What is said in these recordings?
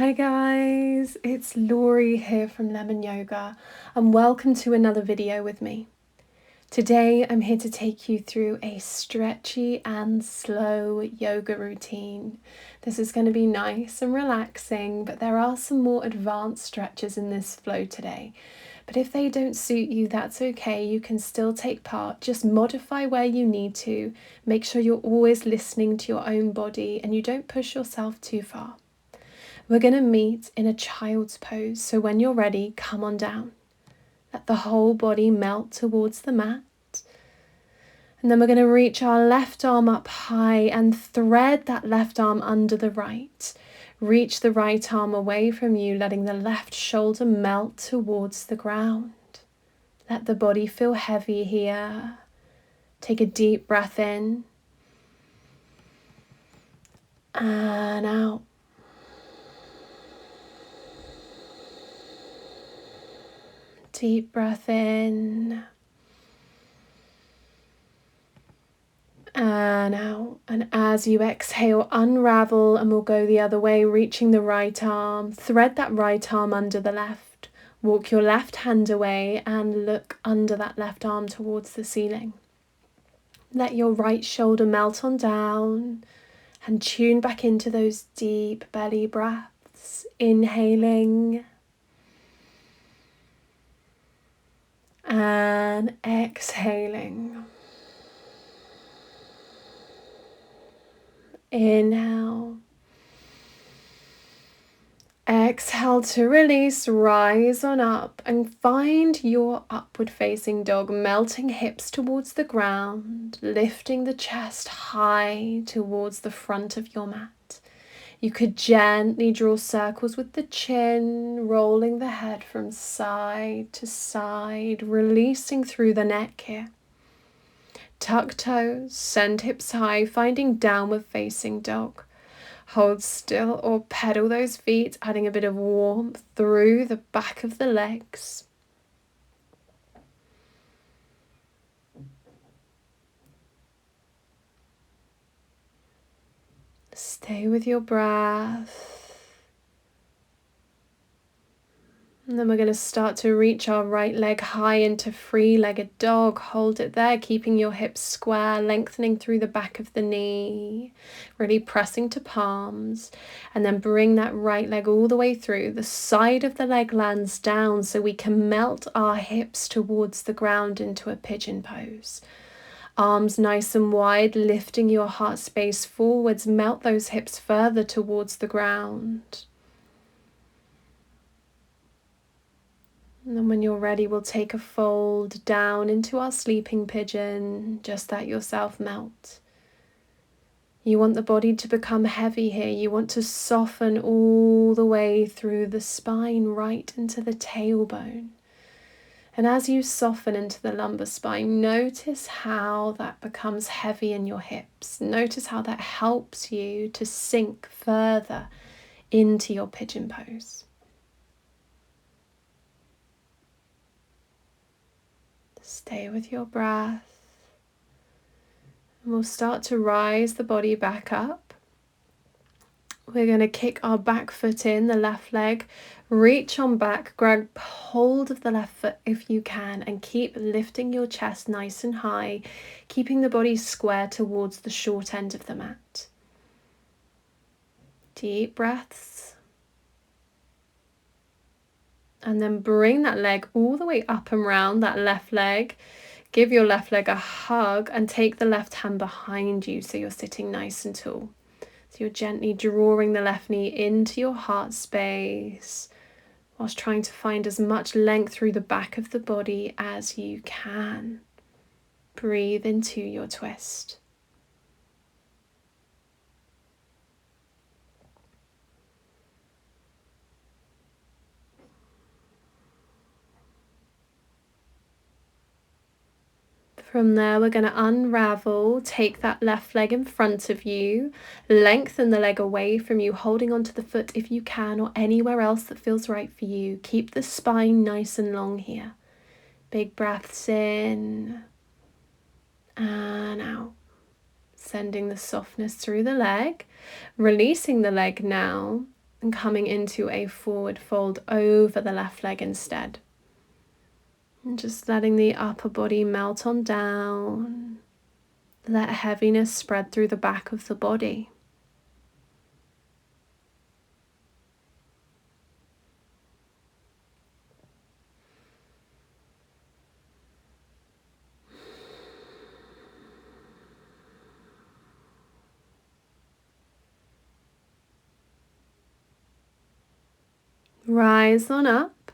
Hi guys, it's Laurie here from Lemon Yoga and welcome to another video with me. Today I'm here to take you through a stretchy and slow yoga routine. This is going to be nice and relaxing, but there are some more advanced stretches in this flow today. But if they don't suit you, that's okay. You can still take part. Just modify where you need to. Make sure you're always listening to your own body and you don't push yourself too far. We're going to meet in a child's pose, so when you're ready, come on down. Let the whole body melt towards the mat. And then we're going to reach our left arm up high and thread that left arm under the right. Reach the right arm away from you, letting the left shoulder melt towards the ground. Let the body feel heavy here. Take a deep breath in and out. Deep breath in and out. And as you exhale, unravel, and we'll go the other way, reaching the right arm. Thread that right arm under the left. Walk your left hand away and look under that left arm towards the ceiling. Let your right shoulder melt on down and tune back into those deep belly breaths. Inhaling and exhaling. Inhale. Exhale to release, rise on up and find your upward facing dog, melting hips towards the ground, lifting the chest high towards the front of your mat. You could gently draw circles with the chin, rolling the head from side to side, releasing through the neck here. Tuck toes, send hips high, finding downward facing dog. Hold still or pedal those feet, adding a bit of warmth through the back of the legs. Stay with your breath. And then we're going to start to reach our right leg high into free-legged dog. Hold it there, keeping your hips square, lengthening through the back of the knee, really pressing to palms. And then bring that right leg all the way through. The side of the leg lands down so we can melt our hips towards the ground into a pigeon pose. Arms nice and wide, lifting your heart space forwards. Melt those hips further towards the ground. And then when you're ready, we'll take a fold down into our sleeping pigeon. Just let yourself melt. You want the body to become heavy here. You want to soften all the way through the spine, right into the tailbone. And as you soften into the lumbar spine, notice how that becomes heavy in your hips. Notice how that helps you to sink further into your pigeon pose. Stay with your breath. And we'll start to rise the body back up. We're going to kick our back foot in, the left leg. Reach on back, grab hold of the left foot if you can, and keep lifting your chest nice and high, keeping the body square towards the short end of the mat. Deep breaths. And then bring that leg all the way up and round that left leg. Give your left leg a hug and take the left hand behind you so you're sitting nice and tall. So you're gently drawing the left knee into your heart space whilst trying to find as much length through the back of the body as you can. Breathe into your twist. From there, we're going to unravel, take that left leg in front of you, lengthen the leg away from you, holding onto the foot if you can, or anywhere else that feels right for you. Keep the spine nice and long here. Big breaths in and out. Sending the softness through the leg, releasing the leg now. and coming into a forward fold over the left leg instead. And just letting the upper body melt on down. Let heaviness spread through the back of the body. Rise on up,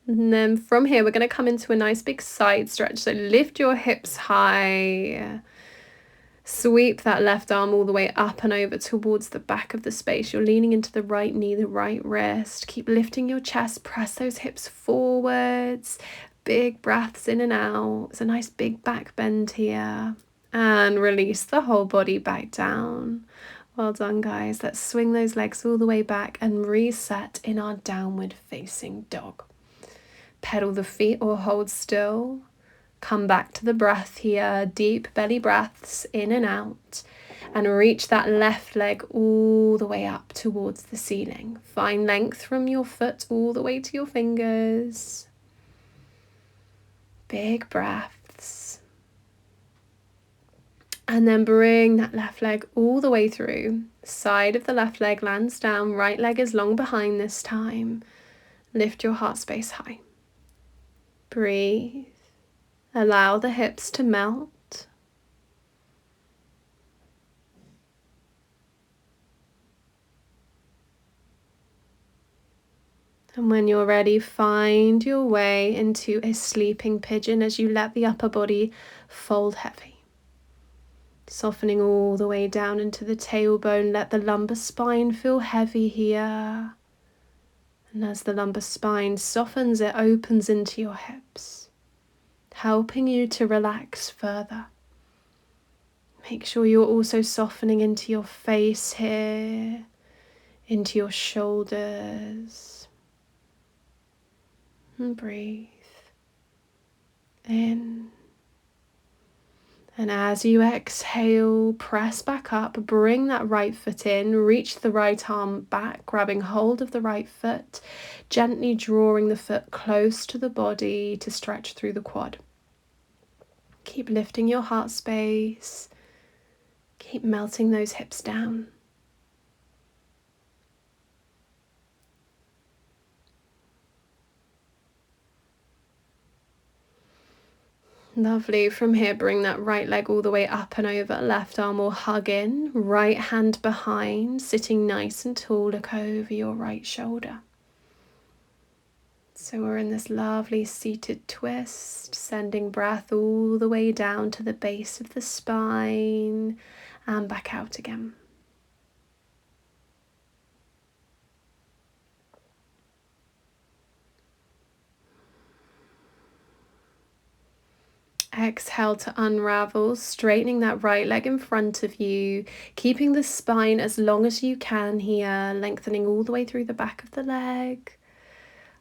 and then from here we're going to come into a nice big side stretch. So lift your hips high, sweep that left arm all the way up and over towards the back of the space. You're leaning into the right knee, the right wrist. Keep lifting your chest, press those hips forwards, big breaths in and out. It's a nice big back bend here, and release the whole body back down. Well done, guys. Let's swing those legs all the way back and reset in our downward facing dog. Pedal the feet or hold still. Come back to the breath here. Deep belly breaths in and out. And reach that left leg all the way up towards the ceiling. Find length from your foot all the way to your fingers. Big breaths. And then bring that left leg all the way through. Side of the left leg lands down. Right leg is long behind this time. Lift your heart space high. Breathe. Allow the hips to melt. And when you're ready, find your way into a sleeping pigeon as you let the upper body fold heavy. Softening all the way down into the tailbone, let the lumbar spine feel heavy here. And as the lumbar spine softens, it opens into your hips, helping you to relax further. Make sure you're also softening into your face here, into your shoulders. And breathe in. And as you exhale, press back up, bring that right foot in, reach the right arm back, grabbing hold of the right foot, gently drawing the foot close to the body to stretch through the quad. Keep lifting your heart space, keep melting those hips down. Lovely. From here, bring that right leg all the way up and over. Left arm will hug in. Right hand behind, sitting nice and tall. Look over your right shoulder. So we're in this lovely seated twist, sending breath all the way down to the base of the spine and back out again. Exhale to unravel, straightening that right leg in front of you, keeping the spine as long as you can here, lengthening all the way through the back of the leg.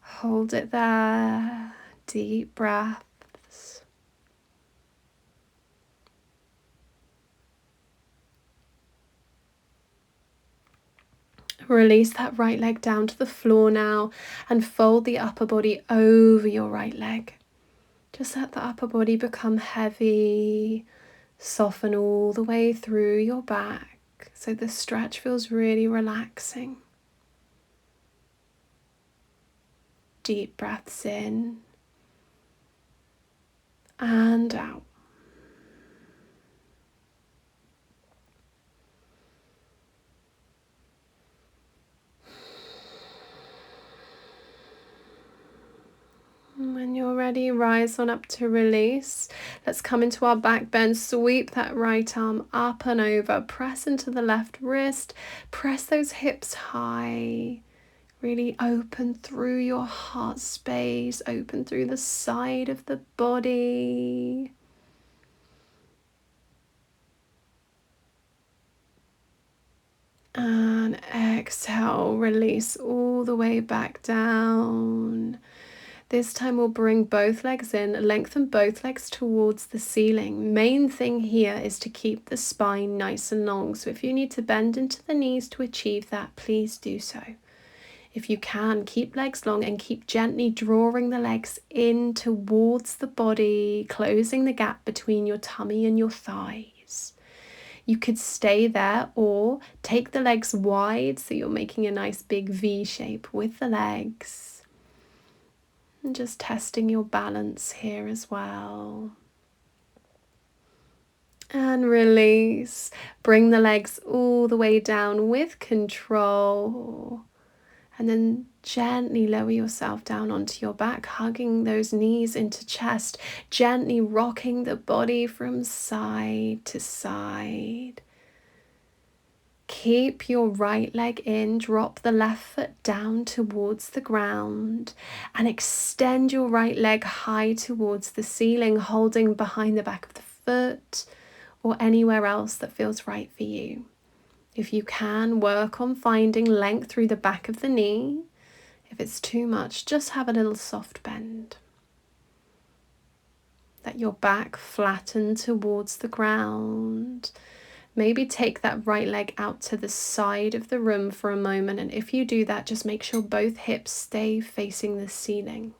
Hold it there. Deep breaths. Release that right leg down to the floor now and fold the upper body over your right leg. Just let the upper body become heavy, soften all the way through your back so the stretch feels really relaxing. Deep breaths in and out. When you're ready, rise on up to release. Let's come into our back bend. Sweep that right arm up and over. Press into the left wrist. Press those hips high. Really open through your heart space. Open through the side of the body. And exhale, release all the way back down. This time we'll bring both legs in, lengthen both legs towards the ceiling. Main thing here is to keep the spine nice and long. So if you need to bend into the knees to achieve that, please do so. If you can, keep legs long and keep gently drawing the legs in towards the body, closing the gap between your tummy and your thighs. You could stay there or take the legs wide so you're making a nice big V shape with the legs. And just testing your balance here as well. And release. Bring the legs all the way down with control. And then gently lower yourself down onto your back, hugging those knees into chest, gently rocking the body from side to side. Keep your right leg in, drop the left foot down towards the ground, and extend your right leg high towards the ceiling, holding behind the back of the foot or anywhere else that feels right for you. If you can, work on finding length through the back of the knee. If it's too much, just have a little soft bend. Let your back flatten towards the ground. Maybe take that right leg out to the side of the room for a moment, and if you do that, just make sure both hips stay facing the ceiling.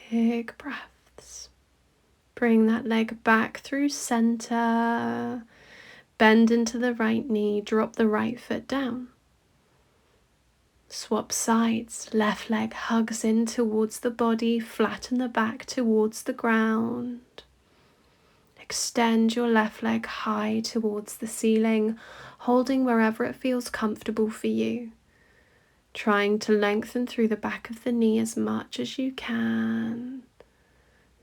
Big breaths. Bring that leg back through center. Bend into the right knee, drop the right foot down. Swap sides, left leg hugs in towards the body, flatten the back towards the ground. Extend your left leg high towards the ceiling, holding wherever it feels comfortable for you. Trying to lengthen through the back of the knee as much as you can.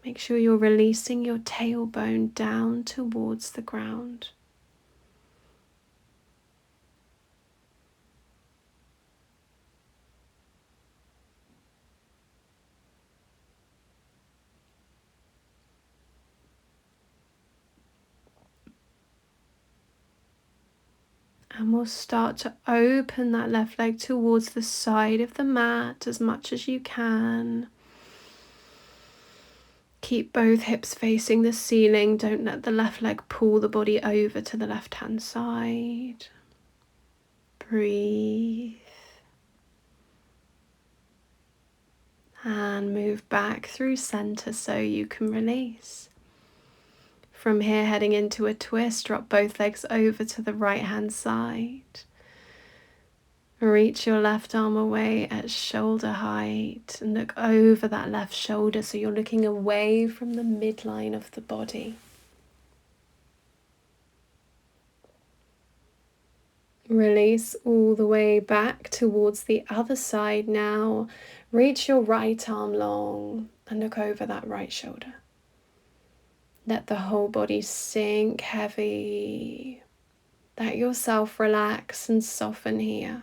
Make sure you're releasing your tailbone down towards the ground. And we'll start to open that left leg towards the side of the mat as much as you can. Keep both hips facing the ceiling. Don't let the left leg pull the body over to the left-hand side. Breathe. And move back through center so you can release. From here, heading into a twist, drop both legs over to the right-hand side. Reach your left arm away at shoulder height and look over that left shoulder so you're looking away from the midline of the body. Release all the way back towards the other side now. Reach your right arm long and look over that right shoulder. Let the whole body sink heavy. Let yourself relax and soften here.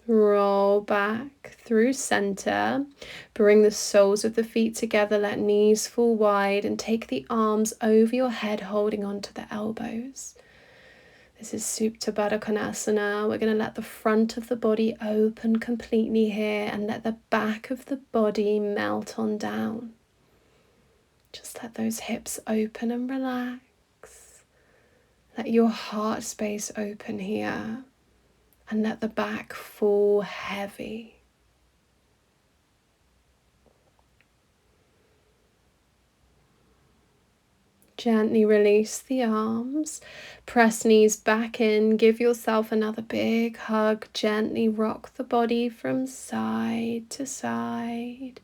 Roll back through center. Bring the soles of the feet together. Let knees fall wide and take the arms over your head, holding onto the elbows. This is Supta Baddha Konasana. We're going to let the front of the body open completely here and let the back of the body melt on down. Just let those hips open and relax. Let your heart space open here and let the back fall heavy. Gently release the arms, press knees back in, give yourself another big hug, gently rock the body from side to side.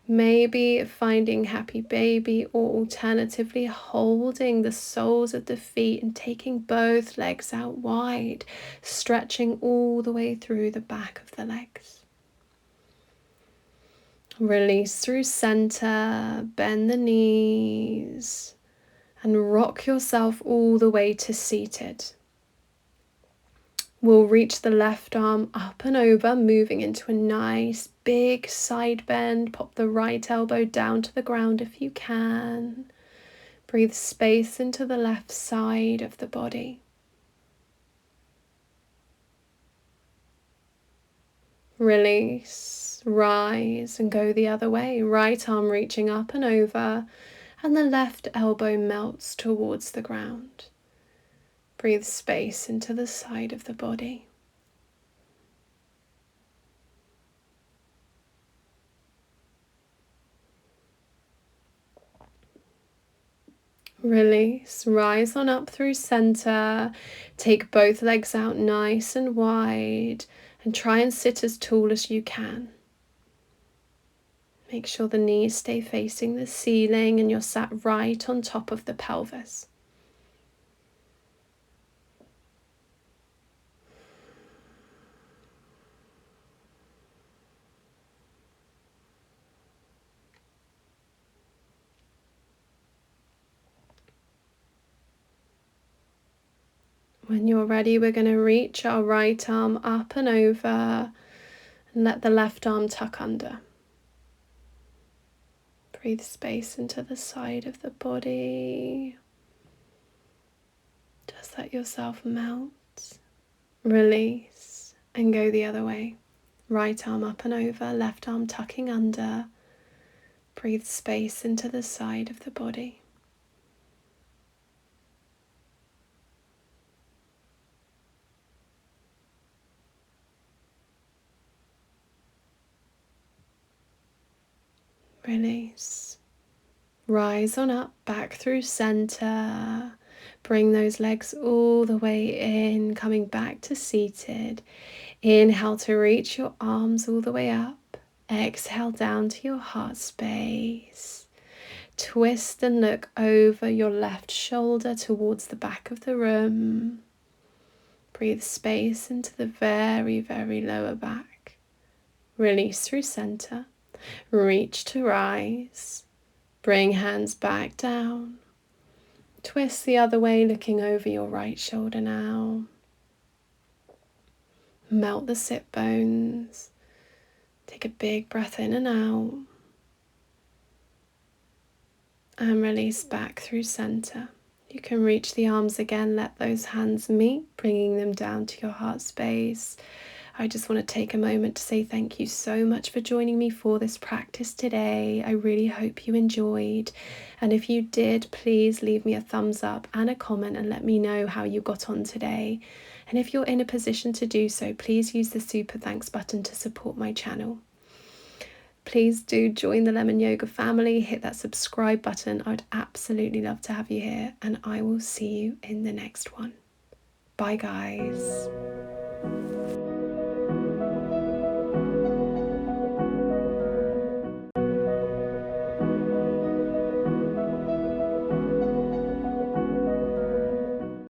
Maybe finding happy baby or alternatively holding the soles of the feet and taking both legs out wide, stretching all the way through the back of the legs. Release through center, bend the knees. And rock yourself all the way to seated. We'll reach the left arm up and over, moving into a nice big side bend. Pop the right elbow down to the ground if you can. Breathe space into the left side of the body. Release, rise and go the other way. Right arm reaching up and over, and the left elbow melts towards the ground. Breathe space into the side of the body. Release, rise on up through center. Take both legs out nice and wide and try and sit as tall as you can. Make sure the knees stay facing the ceiling and you're sat right on top of the pelvis. When you're ready, we're going to reach our right arm up and over and let the left arm tuck under. Breathe space into the side of the body. Just let yourself melt. Release and go the other way. Right arm up and over, left arm tucking under. Breathe space into the side of the body. Release. Rise on up, back through center. Bring those legs all the way in, coming back to seated. Inhale to reach your arms all the way up. Exhale down to your heart space. Twist and look over your left shoulder towards the back of the room. Breathe space into the very, very lower back. Release through center. Reach to rise. Bring hands back down. Twist the other way, looking over your right shoulder now. Melt the sit bones. Take a big breath in and out. And release back through center. You can reach the arms again, let those hands meet, bringing them down to your heart space. I just want to take a moment to say thank you so much for joining me for this practice today. I really hope you enjoyed. And if you did, please leave me a thumbs up and a comment and let me know how you got on today. And if you're in a position to do so, please use the super thanks button to support my channel. Please do join the Lemon Yoga family. Hit that subscribe button. I'd absolutely love to have you here. And I will see you in the next one. Bye, guys.